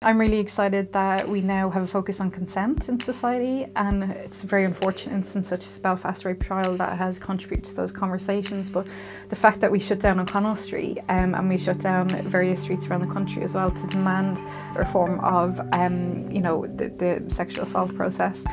I'm really excited that we now have a focus on consent in society, and it's a very unfortunate instance such as Belfast rape trial that has contributed to those conversations, but the fact that we shut down O'Connell Street and we shut down various streets around the country as well to demand a reform of the sexual assault process.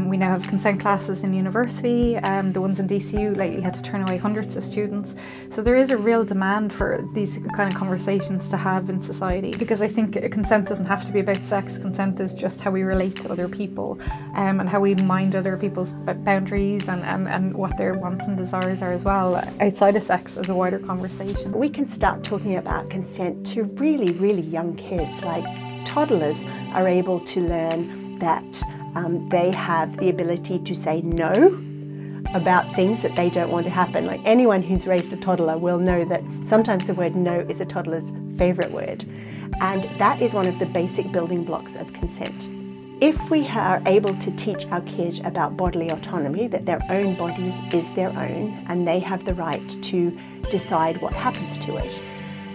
We now have consent classes in university, the ones in DCU lately had to turn away hundreds of students, so there is a real demand for these kind of conversations to have in society, because I think consent doesn't have to be about sex. Consent is just how we relate to other people and how we mind other people's boundaries and what their wants and desires are as well, outside of sex, as a wider conversation. We can start talking about consent to really, really young kids. Like toddlers are able to learn that they have the ability to say no about things that they don't want to happen. Like anyone who's raised a toddler will know that sometimes the word no is a toddler's favourite word. And that is one of the basic building blocks of consent. If we are able to teach our kids about bodily autonomy, that their own body is their own and they have the right to decide what happens to it,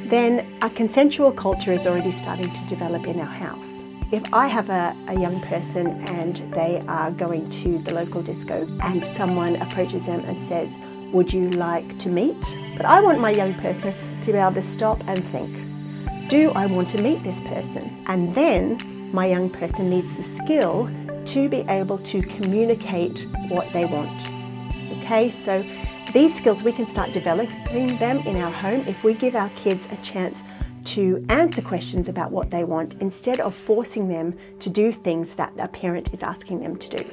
then a consensual culture is already starting to develop in our house. If I have a young person and they are going to the local disco and someone approaches them and says, "Would you like to meet?" But I want my young person to be able to stop and think, do I want to meet this person? And then my young person needs the skill to be able to communicate what they want. Okay, so these skills, we can start developing them in our home if we give our kids a chance to answer questions about what they want instead of forcing them to do things that a parent is asking them to do.